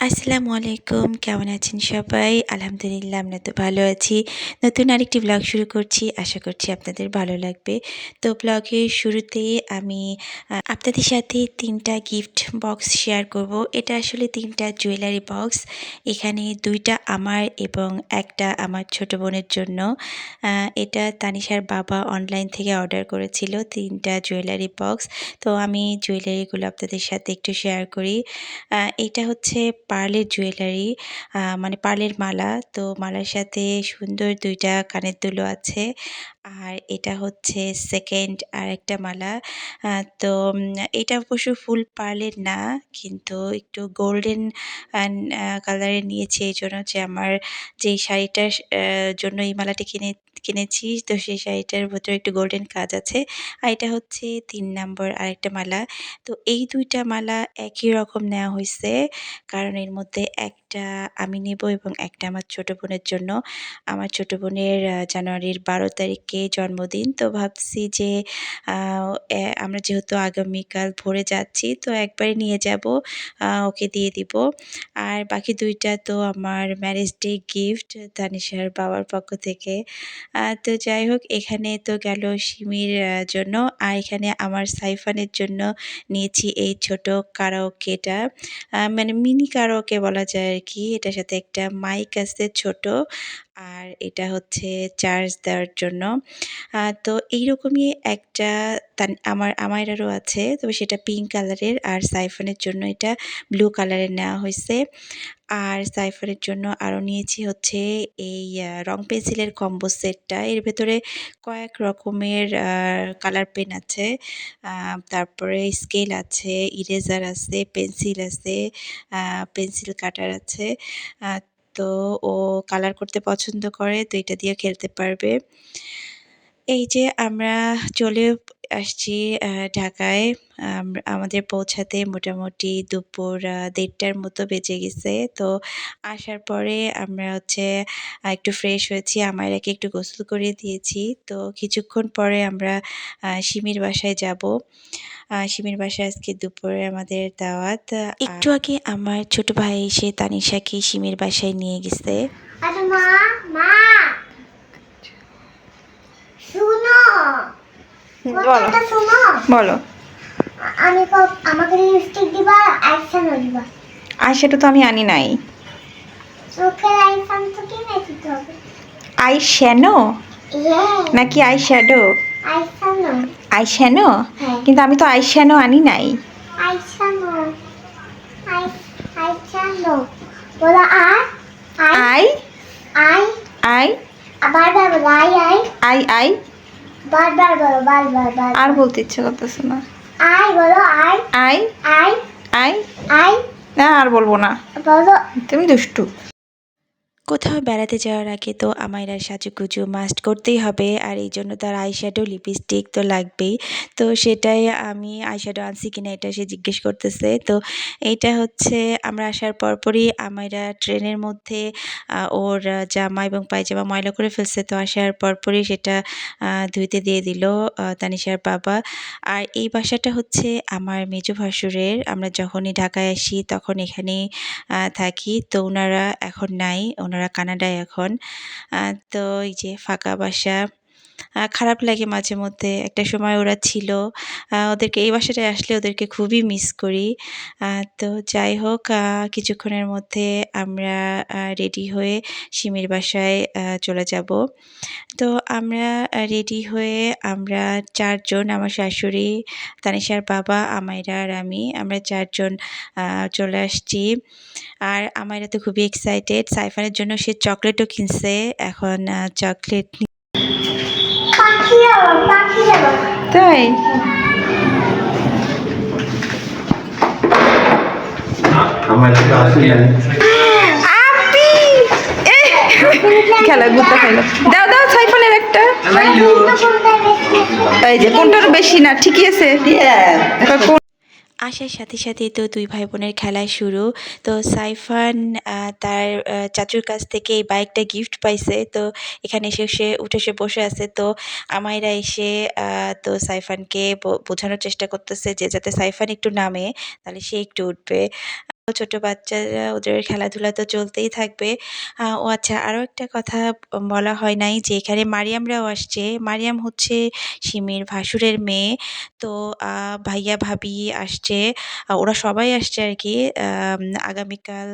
আসসালামু আলাইকুম, কেমন আছেন সবাই? আলহামদুলিল্লাহ আমরা তো ভালো আছি। নতুন আরেকটি ব্লগ শুরু করছি। আশা করছি আপনাদের ভালো লাগবে। তো ব্লগের শুরুতেই আমি আপনাদের সাথে ৩ টা গিফট বক্স শেয়ার করব। এটা আসলে ৩ টা জুয়েলারি বক্স। এখানে ২ টা আমার এবং ১ টা আমার ছোট বোনের জন্য। এটা তানিশার বাবা অনলাইন থেকে অর্ডার করেছিল ৩ টা জুয়েলারি বক্স। তো আমি জুয়েলারিগুলো আপনাদের সাথে একটু শেয়ার করি। এটা হচ্ছে পার্লের জুয়েলারি, মানে পার্লের মালা। তো মালার সাথে সুন্দর ২ টা কানের দুলও আছে। আর এটা হচ্ছে সেকেন্ড আরেকটা মালা। আ তো এটা অবশ্য ফুল পার্লের না, কিন্তু একটু গোল্ডেন কালারের নিয়েছি এইজন্য যে আমার যেই শাড়িটার জন্য এই মালাটি কিনেছি, তো সেই শাড়িটার ভেতরে একটু গোল্ডেন কাজ আছে। আর এটা হচ্ছে ৩ নাম্বার আরেকটা মালা। তো এই ২ টা মালা একই রকম নেওয়া হইছে। কারণ এর মধ্যে একটা আমি নিবো এবং একটা আমার ছোট বোনের জন্য। আমার ছোট বোনের জানুয়ারির ১২ তারিখে জন্মদিন। তো ভাবছি যে আ আমরা যেহেতু আগামীকাল ভোরে যাচ্ছি, তো একবারে নিয়ে যাবো, ওকে দিয়ে দিব। আর বাকি ২ টা তো আমার ম্যারেজ ডে গিফট তানিশার বাবার পক্ষ থেকে। তো যাই হোক, এখানে তো গেল সিমির জন্য। আর এখানে আমার সাইফানের জন্য নিয়েছি এই ছোট কারাওকেটা। মানে মিনি কারাওকে বলা যায় আরকি। এটার সাথে একটা মাইক আছে ছোট। আর এটা হচ্ছে চার্জ দেওয়ার জন্য। তো এইরকমই একটা আমাইরারও আছে। তবে সেটা পিঙ্ক কালারের, আর সাইফানের জন্য এটা ব্লু কালারের নেওয়া হইছে। আর সাইফারের জন্য আরও নিয়েছি হচ্ছে এই রং পেন্সিলের কম্বো সেটটা। এর ভেতরে কয়েক রকমের কালার পেন আছে। তারপরে স্কেল আছে, ইরেজার আছে, পেন্সিল আছে, পেন্সিল কাটার আছে। আ তো ও কালার করতে পছন্দ করে, তো এটা দিয়েও খেলতে পারবে। এই যে আমরা চলে আসছি ঢাকায়। আমাদের পৌঁছাতে মোটামুটি দুপুর ১:৩০ টার মতো বেজে গেছে। তো আসার পরে আমরা হচ্ছে একটু ফ্রেশ হয়েছি। আমায়রাকে একটু গোসল করিয়ে দিয়েছি। তো কিছুক্ষণ পরে আমরা সিমির বাসায় যাবো। সিমির বাসায় আজকে দুপুরে আমাদের দাওয়াত। একটু আগে আমার ছোট ভাই এসে তানিশাকে সিমির বাসায় নিয়ে গেছে। আরে মা, মা শুনো, কথাটা শুনো। বলো। আমাকে লিপস্টিক দিবা, আইশ্যাডো দিবা। আইশ্যাডো তো আমি আনি নাই। চোখের আইশ্যাডো তো কিনে দিতে হবে। আইশ্যাডো নাকি আইশ্যাডো? আইশ্যাডো। আইশ্যাডো? হ্যাঁ। কিন্তু আমি তো আইশ্যাডো আনি নাই। আইশ্যাডো, আইশ্যাডো বলো। আই আই আই আই বারবার বলো। আই আই আই আই বারবার বলো, বারবার। আর বলতে ইচ্ছে করতেছে না। আই বলো। I I I I I না, আর বলবো না। বলো। তুমি দুষ্টু। কোথাও বেড়াতে যাওয়ার আগে তো আমাইরার সাজুগুজু মাস্ট করতেই হবে, আর এই জন্য তার আইশ্যাডো লিপস্টিক তো লাগবেই। তো সেটাই আমি আইশ্যাডো আনছি কিনা এটা সে জিজ্ঞেস করতেছে। তো এইটা হচ্ছে আমরা আসার পরপরই আমাইরা ট্রেনের মধ্যে ওর জামা এবং পায়জামা ময়লা করে ফেলছে। তো আসার পরপরই সেটা ধুইতে দিয়ে দিল তানিশার বাবা। আর এই বাসাটা হচ্ছে আমার মেজো ভাসুরের। আমরা যখনই ঢাকায় আসি তখন এখানেই থাকি। তো ওনারা এখন নাই, ওনারা কানাডায় এখন। তো এই যে ফাঁকা বাসা। খারাপ লাগে মাঝে মধ্যে। একটা সময় ওরা ছিল। ওদেরকে এই বাসাটায় আসলে ওদেরকে খুবই মিস করি। তো যাই হোক, কিছুক্ষণের মধ্যে আমরা রেডি হয়ে সিমির বাসায় চলে যাব। তো আমরা রেডি হয়ে আমরা ৪ জন, আমার শাশুড়ি, তানিশার বাবা, আমাইরা আর আমি, আমরা ৪ জন চলে আসছি। আর আমাইরা তো খুবই এক্সাইটেড। সাইফানের জন্য সে চকলেটও কিনছে। এখন চকলেট তাই? আপি! খেলা গুতা খাইলো। দাও দাও সাইফানের একটা। এই যে কোনটার বেশি না, ঠিকই আছে। আসার সাথে সাথেই তো ২ ভাই বোনের খেলা শুরু। তো সাইফান তার চাচুর কাছ থেকে এই বাইকটা গিফট পাইছে। তো এখানে এসে সে উঠে বসে আছে। তো আমাইরা এসে তো সাইফানকে বোঝানোর চেষ্টা করতেছে যে যাতে সাইফান একটু নামে, তাহলে সে একটু উঠবে। ছোট বাচ্চারা ওদের খেলাধুলা তো চলতেই থাকবে। ও আচ্ছা, আরও একটা কথা বলা হয় নাই যে এখানে মারিয়ামরাও আসছে। মারিয়াম হচ্ছে সিমির ভাসুরের মেয়ে। তো ভাইয়া ভাবি আসছে। ওরা সবাই আসছে আরকি। আগামীকাল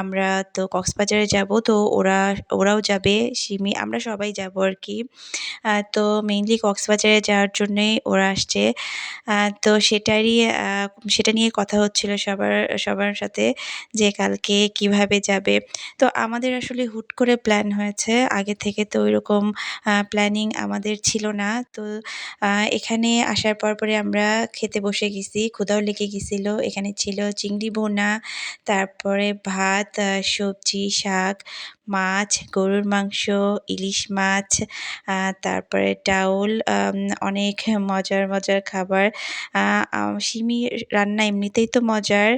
আমরা তো কক্সবাজারে যাবো। তো ওরাও যাবে। সিমি আমরা সবাই যাবো আরকি। তো মেইনলি কক্সবাজারে যাওয়ার জন্যই ওরা আসছে। তো সেটা নিয়ে কথা হচ্ছিল সবার সাথে যে কালকে কিভাবে যাবে। তো আমাদের আসলে হুট করে প্ল্যান হয়েছে। আগে থেকে তো ওইরকম প্ল্যানিং আমাদের ছিল না। তো এখানে আসার পরে আমরা খেতে বসে গেছি। ক্ষুধাও লেগে গেছিল। এখানে ছিল চিংড়ি ভুনা, তারপরে ভাত, সবজি, শাক, মাছ, গরুর মাংস, ইলিশ মাছ, তারপরে ডাউল, অনেক মজার খাবার। আ আ সিমির রান্না এমনিতেই তো মজার।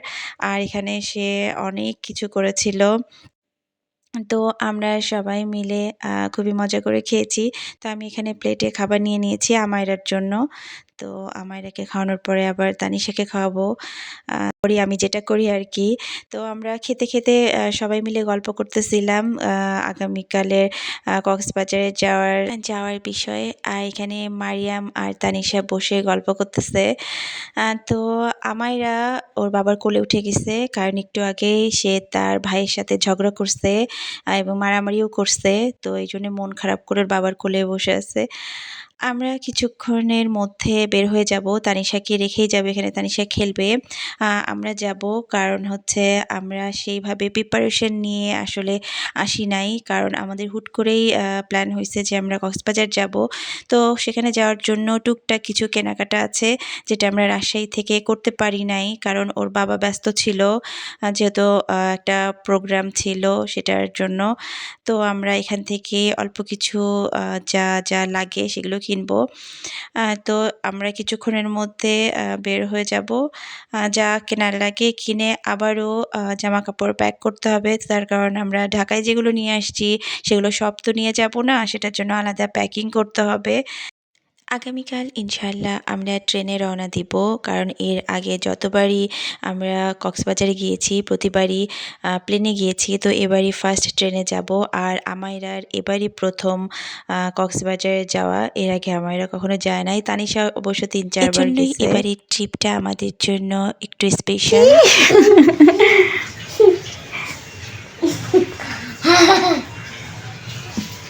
আর এখানে সে অনেক কিছু করেছিল। তো আমরা সবাই মিলে খুবই মজা করে খেয়েছি। তো আমি এখানে প্লেটে খাবার নিয়ে নিয়েছি আমায়রার জন্য। তো আমায়রাকে খাওয়ানোর পরে আবার তানিশাকে খাওয়াবো। আমি যেটা করি আরকি। তো আমরা খেতে সবাই মিলে গল্প করতেছিলাম আগামীকালের কক্সবাজারে যাওয়ার বিষয়ে। এখানে মারিয়াম আর তানিশা বসে গল্প করতেছে। তো আমায়রা ওর বাবার কোলে উঠে গেছে। কারণ একটু আগেই সে তার ভাইয়ের সাথে ঝগড়া করছে এবং মারামারিও করছে। তো এইজন্য মন খারাপ করে ওর বাবার কোলে বসে আছে। আমরা কিছুক্ষণের মধ্যে বের হয়ে যাব। তানিশাকে রেখেই যাবো এখানে, তানিশা খেলবে। আমরা যাবো কারণ হচ্ছে আমরা সেইভাবে প্রিপারেশন নিয়ে আসলে আসি নাই। কারণ আমাদের হুট করেই প্ল্যান হইছে যে আমরা কক্সবাজার যাবো। তো সেখানে যাওয়ার জন্য টুকটাক কিছু কেনাকাটা আছে যেটা আমরা রাজশাহী থেকে করতে পারি নাই। কারণ ওর বাবা ব্যস্ত ছিল যেহেতু একটা প্রোগ্রাম ছিল সেটার জন্য। তো আমরা এখান থেকে অল্প কিছু যা লাগে সেগুলো কিনবো। তো আমরা কিছুক্ষণের মধ্যে বের হয়ে যাবো। যা কেনার লাগে কিনে আবারও জামাকাপড় প্যাক করতে হবে। তার কারণ আমরা ঢাকায় যেগুলো নিয়ে আসছি সেগুলো সব তো নিয়ে যাবো না। সেটার জন্য আলাদা প্যাকিং করতে হবে। আগামীকাল ইনশাআল্লাহ আমরা ট্রেনে রওনা দিব। কারণ এর আগে যতবারই আমরা কক্সবাজারে গিয়েছি প্রতিবারই প্লেনে গিয়েছি। তো এবারই ফার্স্ট ট্রেনে যাব। আর আমায়রার এবারই ১ম কক্সবাজারে যাওয়া। এর আগে আমায়রা কখনো যায় নাই। তানিশা অবশ্য ৩-৪ বার এজন্যই গেছে। এবারের ট্রিপটা আমাদের জন্য একটু স্পেশাল।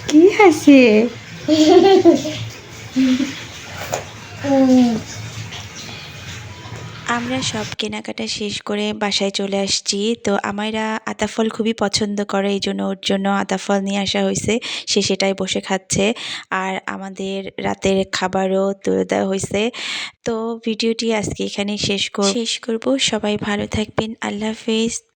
কি হাসি? আমরা সব কেনাকাটা শেষ করে বাসায় চলে আসছি। তো আমায়রা আতাফল খুবই পছন্দ করে। এইজন্য ওর জন্য আতাফল নিয়ে আসা হইছে। সে সেটাই বসে খাচ্ছে। আর আমাদের রাতের খাবারও তুলে দেওয়া হইছে। তো ভিডিওটি আজকে এখানেই শেষ করব। সবাই ভালো থাকবেন। আল্লাহ হাফেজ।